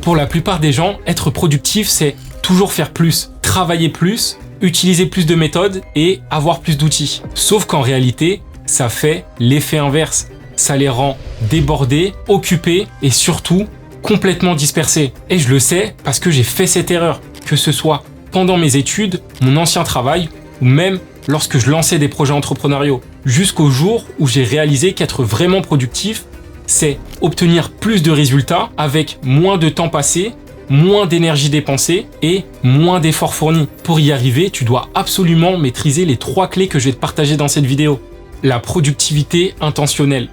Pour la plupart des gens, être productif, c'est toujours faire plus, travailler plus, utiliser plus de méthodes et avoir plus d'outils. Sauf qu'en réalité, ça fait l'effet inverse. Ça les rend débordés, occupés et surtout complètement dispersés. Et je le sais parce que j'ai fait cette erreur, que ce soit pendant mes études, mon ancien travail ou même lorsque je lançais des projets entrepreneuriaux. Jusqu'au jour où j'ai réalisé qu'être vraiment productif, c'est obtenir plus de résultats avec moins de temps passé, moins d'énergie dépensée et moins d'efforts fournis. Pour y arriver, tu dois absolument maîtriser les 3 clés que je vais te partager dans cette vidéo. La productivité intentionnelle.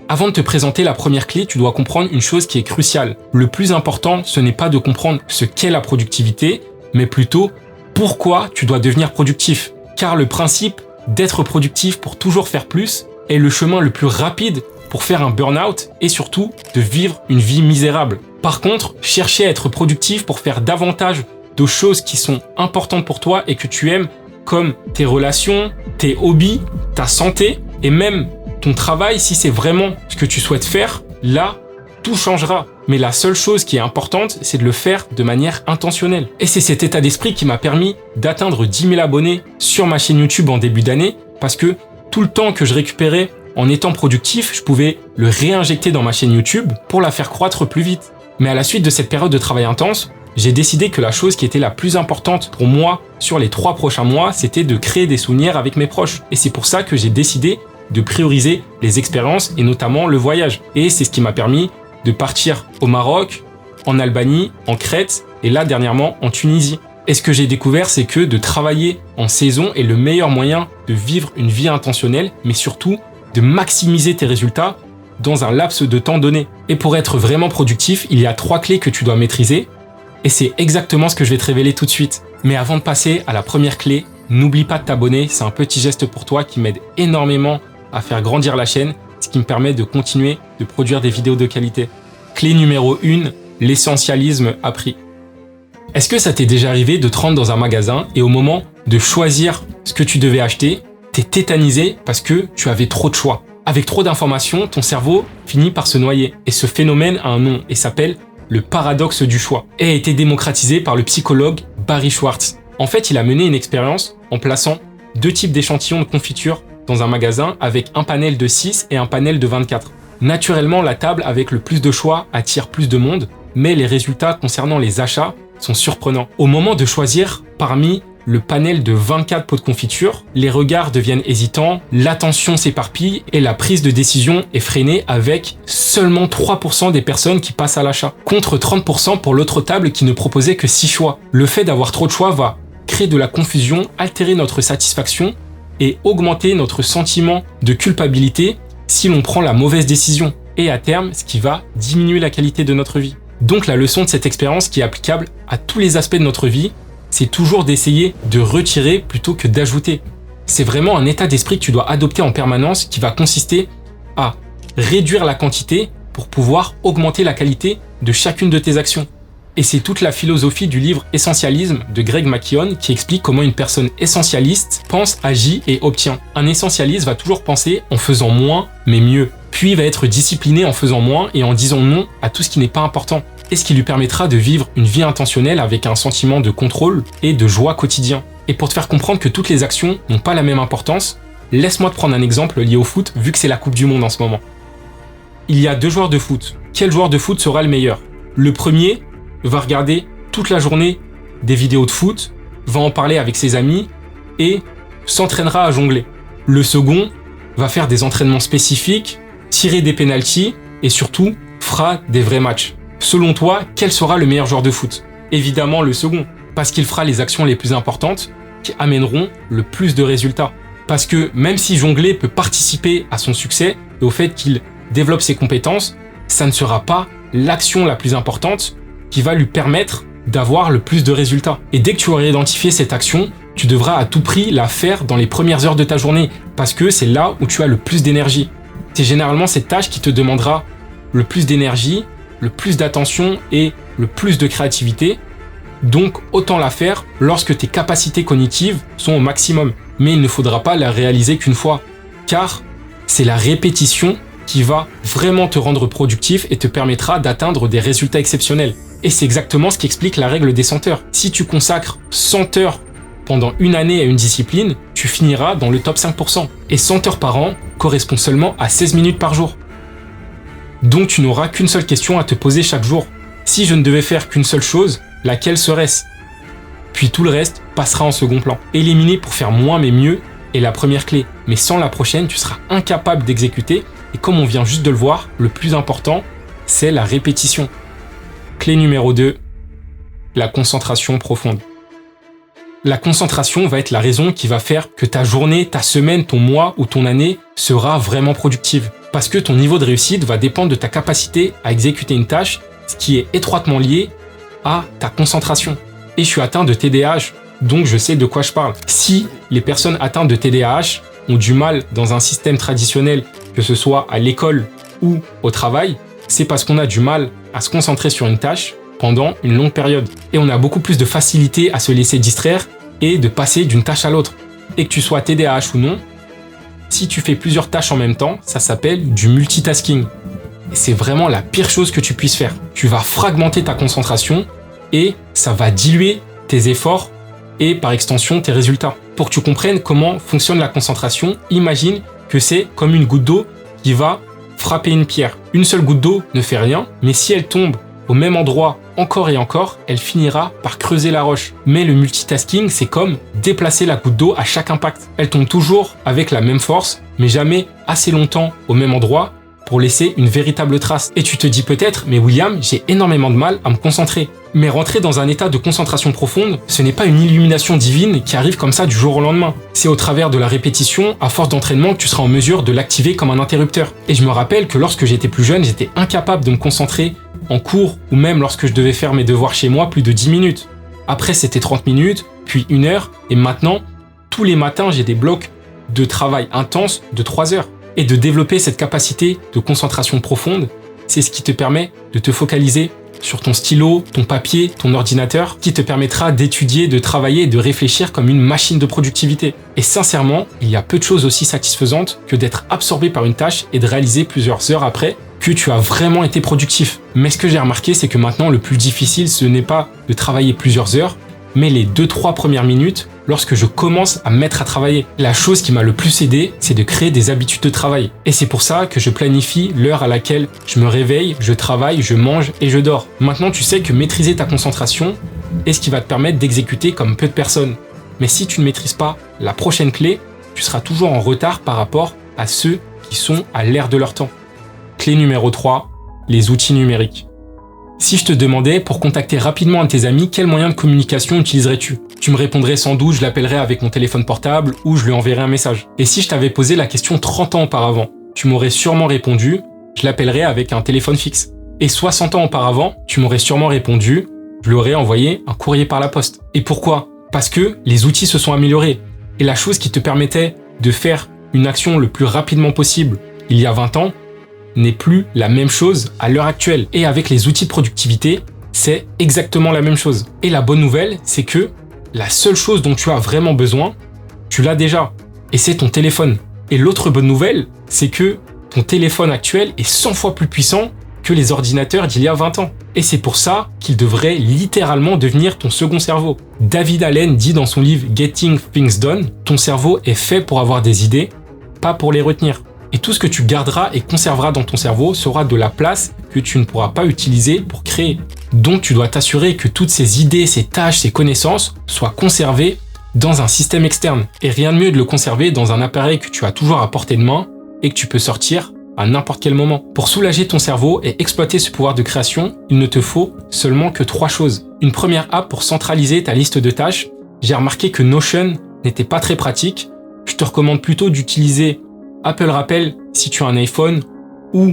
Avant de te présenter la première clé, tu dois comprendre une chose qui est cruciale. Le plus important, ce n'est pas de comprendre ce qu'est la productivité, mais plutôt pourquoi tu dois devenir productif. Car le principe d'être productif pour toujours faire plus est le chemin le plus rapide pour faire un burn-out et surtout de vivre une vie misérable. Par contre, chercher à être productif pour faire davantage de choses qui sont importantes pour toi et que tu aimes, comme tes relations, tes hobbies, ta santé et même ton travail, si c'est vraiment ce que tu souhaites faire, là, tout changera. Mais la seule chose qui est importante, c'est de le faire de manière intentionnelle. Et c'est cet état d'esprit qui m'a permis d'atteindre 10 000 abonnés sur ma chaîne YouTube en début d'année, parce que tout le temps que je récupérais en étant productif, je pouvais le réinjecter dans ma chaîne YouTube pour la faire croître plus vite. Mais à la suite de cette période de travail intense, j'ai décidé que la chose qui était la plus importante pour moi sur les 3 prochains mois, c'était de créer des souvenirs avec mes proches. Et c'est pour ça que j'ai décidé de prioriser les expériences et notamment le voyage. Et c'est ce qui m'a permis de partir au Maroc, en Albanie, en Crète et là dernièrement en Tunisie. Et ce que j'ai découvert, c'est que de travailler en saison est le meilleur moyen de vivre une vie intentionnelle, mais surtout de maximiser tes résultats dans un laps de temps donné. Et pour être vraiment productif, il y a 3 clés que tu dois maîtriser et c'est exactement ce que je vais te révéler tout de suite. Mais avant de passer à la première clé, n'oublie pas de t'abonner, c'est un petit geste pour toi qui m'aide énormément à faire grandir la chaîne, ce qui me permet de continuer de produire des vidéos de qualité. Clé numéro 1, l'essentialisme appris. Est-ce que ça t'est déjà arrivé de te rendre dans un magasin et au moment de choisir ce que tu devais acheter, t'es tétanisé parce que tu avais trop de choix. Avec trop d'informations, ton cerveau finit par se noyer. Et ce phénomène a un nom et s'appelle le paradoxe du choix et a été démocratisé par le psychologue Barry Schwartz. En fait, il a mené une expérience en plaçant 2 types d'échantillons de confiture dans un magasin avec un panel de 6 et un panel de 24. Naturellement, la table avec le plus de choix attire plus de monde, mais les résultats concernant les achats sont surprenants. Au moment de choisir parmi le panel de 24 pots de confiture, les regards deviennent hésitants, l'attention s'éparpille et la prise de décision est freinée avec seulement 3% des personnes qui passent à l'achat, contre 30% pour l'autre table qui ne proposait que 6 choix. Le fait d'avoir trop de choix va créer de la confusion, altérer notre satisfaction et augmenter notre sentiment de culpabilité si l'on prend la mauvaise décision. Et à terme, ce qui va diminuer la qualité de notre vie. Donc la leçon de cette expérience qui est applicable à tous les aspects de notre vie, c'est toujours d'essayer de retirer plutôt que d'ajouter. C'est vraiment un état d'esprit que tu dois adopter en permanence qui va consister à réduire la quantité pour pouvoir augmenter la qualité de chacune de tes actions. Et c'est toute la philosophie du livre Essentialisme de Greg McKeown qui explique comment une personne essentialiste pense, agit et obtient. Un essentialiste va toujours penser en faisant moins mais mieux. Puis il va être discipliné en faisant moins et en disant non à tout ce qui n'est pas important. Et ce qui lui permettra de vivre une vie intentionnelle avec un sentiment de contrôle et de joie quotidien. Et pour te faire comprendre que toutes les actions n'ont pas la même importance, laisse-moi te prendre un exemple lié au foot vu que c'est la Coupe du Monde en ce moment. Il y a 2 joueurs de foot. Quel joueur de foot sera le meilleur? Le premier va regarder toute la journée des vidéos de foot, va en parler avec ses amis et s'entraînera à jongler. Le second va faire des entraînements spécifiques, tirer des pénaltys et surtout fera des vrais matchs. Selon toi, quel sera le meilleur joueur de foot? Évidemment le second, parce qu'il fera les actions les plus importantes qui amèneront le plus de résultats. Parce que même si jongler peut participer à son succès et au fait qu'il développe ses compétences, ça ne sera pas l'action la plus importante qui va lui permettre d'avoir le plus de résultats. Et dès que tu auras identifié cette action, tu devras à tout prix la faire dans les premières heures de ta journée, parce que c'est là où tu as le plus d'énergie. C'est généralement cette tâche qui te demandera le plus d'énergie, le plus d'attention et le plus de créativité. Donc autant la faire lorsque tes capacités cognitives sont au maximum. Mais il ne faudra pas la réaliser qu'une fois, car c'est la répétition qui va vraiment te rendre productif et te permettra d'atteindre des résultats exceptionnels. Et c'est exactement ce qui explique la règle des 100 heures. Si tu consacres 100 heures pendant une année à une discipline, tu finiras dans le top 5%. Et 100 heures par an correspond seulement à 16 minutes par jour. Donc tu n'auras qu'une seule question à te poser chaque jour. Si je ne devais faire qu'une seule chose, laquelle serait-ce? Puis tout le reste passera en second plan. Éliminer pour faire moins mais mieux est la première clé. Mais sans la prochaine, tu seras incapable d'exécuter. Et comme on vient juste de le voir, le plus important, c'est la répétition. Clé numéro 2, la concentration profonde. La concentration va être la raison qui va faire que ta journée, ta semaine, ton mois ou ton année sera vraiment productive. Parce que ton niveau de réussite va dépendre de ta capacité à exécuter une tâche, ce qui est étroitement lié à ta concentration. Et je suis atteint de TDAH, donc je sais de quoi je parle. Si les personnes atteintes de TDAH ont du mal dans un système traditionnel, que ce soit à l'école ou au travail, c'est parce qu'on a du mal à se concentrer sur une tâche pendant une longue période. Et on a beaucoup plus de facilité à se laisser distraire et de passer d'une tâche à l'autre. Et que tu sois TDAH ou non, si tu fais plusieurs tâches en même temps, ça s'appelle du multitasking. Et c'est vraiment la pire chose que tu puisses faire. Tu vas fragmenter ta concentration et ça va diluer tes efforts et par extension tes résultats. Pour que tu comprennes comment fonctionne la concentration, imagine que c'est comme une goutte d'eau qui va frapper une pierre. Une seule goutte d'eau ne fait rien, mais si elle tombe au même endroit encore et encore, elle finira par creuser la roche. Mais le multitasking, c'est comme déplacer la goutte d'eau à chaque impact. Elle tombe toujours avec la même force, mais jamais assez longtemps au même endroit pour laisser une véritable trace. Et tu te dis peut-être, mais William, j'ai énormément de mal à me concentrer. Mais rentrer dans un état de concentration profonde, ce n'est pas une illumination divine qui arrive comme ça du jour au lendemain. C'est au travers de la répétition, à force d'entraînement, que tu seras en mesure de l'activer comme un interrupteur. Et je me rappelle que lorsque j'étais plus jeune, j'étais incapable de me concentrer en cours ou même lorsque je devais faire mes devoirs chez moi plus de 10 minutes. Après, c'était 30 minutes, puis 1 heure, et maintenant, tous les matins, j'ai des blocs de travail intense de 3 heures. Et de développer cette capacité de concentration profonde, c'est ce qui te permet de te focaliser sur ton stylo, ton papier, ton ordinateur, qui te permettra d'étudier, de travailler et de réfléchir comme une machine de productivité. Et sincèrement, il y a peu de choses aussi satisfaisantes que d'être absorbé par une tâche et de réaliser plusieurs heures après que tu as vraiment été productif. Mais ce que j'ai remarqué, c'est que maintenant, le plus difficile, ce n'est pas de travailler plusieurs heures, mais les 2-3 premières minutes lorsque je commence à me mettre à travailler. La chose qui m'a le plus aidé, c'est de créer des habitudes de travail. Et c'est pour ça que je planifie l'heure à laquelle je me réveille, je travaille, je mange et je dors. Maintenant, tu sais que maîtriser ta concentration est ce qui va te permettre d'exécuter comme peu de personnes. Mais si tu ne maîtrises pas la prochaine clé, tu seras toujours en retard par rapport à ceux qui sont à l'ère de leur temps. Clé numéro 3, les outils numériques. Si je te demandais, pour contacter rapidement un de tes amis, quel moyen de communication utiliserais-tu? Tu me répondrais sans doute, je l'appellerais avec mon téléphone portable ou je lui enverrais un message. Et si je t'avais posé la question 30 ans auparavant, tu m'aurais sûrement répondu, je l'appellerais avec un téléphone fixe. Et 60 ans auparavant, tu m'aurais sûrement répondu, je lui aurais envoyé un courrier par la poste. Et pourquoi? Parce que les outils se sont améliorés. Et la chose qui te permettait de faire une action le plus rapidement possible il y a 20 ans, n'est plus la même chose à l'heure actuelle. Et avec les outils de productivité, c'est exactement la même chose. Et la bonne nouvelle, c'est que la seule chose dont tu as vraiment besoin, tu l'as déjà. Et c'est ton téléphone. Et l'autre bonne nouvelle, c'est que ton téléphone actuel est 100 fois plus puissant que les ordinateurs d'il y a 20 ans. Et c'est pour ça qu'il devrait littéralement devenir ton second cerveau. David Allen dit dans son livre Getting Things Done, ton cerveau est fait pour avoir des idées, pas pour les retenir. Et tout ce que tu garderas et conserveras dans ton cerveau sera de la place que tu ne pourras pas utiliser pour créer. Donc tu dois t'assurer que toutes ces idées, ces tâches, ces connaissances soient conservées dans un système externe. Et rien de mieux de le conserver dans un appareil que tu as toujours à portée de main et que tu peux sortir à n'importe quel moment. Pour soulager ton cerveau et exploiter ce pouvoir de création, il ne te faut seulement que 3 choses. Une première app pour centraliser ta liste de tâches. J'ai remarqué que Notion n'était pas très pratique. Je te recommande plutôt d'utiliser Apple Rappel si tu as un iPhone ou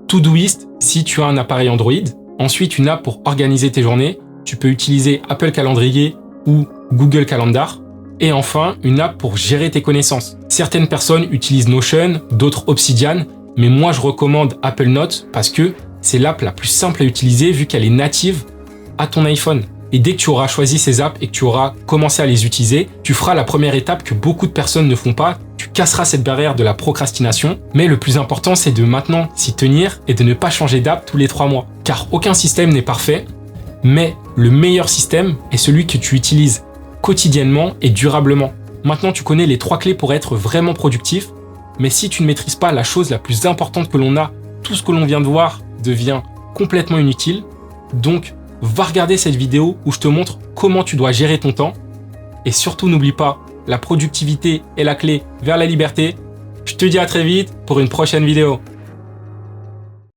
Todoist si tu as un appareil Android. Ensuite, une app pour organiser tes journées. Tu peux utiliser Apple Calendrier ou Google Calendar. Et enfin, une app pour gérer tes connaissances. Certaines personnes utilisent Notion, d'autres Obsidian, mais moi je recommande Apple Notes parce que c'est l'app la plus simple à utiliser vu qu'elle est native à ton iPhone. Et dès que tu auras choisi ces apps et que tu auras commencé à les utiliser, tu feras la première étape que beaucoup de personnes ne font pas. Tu casseras cette barrière de la procrastination. Mais le plus important, c'est de maintenant s'y tenir et de ne pas changer d'app tous les 3 mois. Car aucun système n'est parfait, mais le meilleur système est celui que tu utilises quotidiennement et durablement. Maintenant, tu connais les 3 clés pour être vraiment productif, mais si tu ne maîtrises pas la chose la plus importante que l'on a, tout ce que l'on vient de voir devient complètement inutile. Donc, va regarder cette vidéo où je te montre comment tu dois gérer ton temps. Et surtout, n'oublie pas, la productivité est la clé vers la liberté. Je te dis à très vite pour une prochaine vidéo.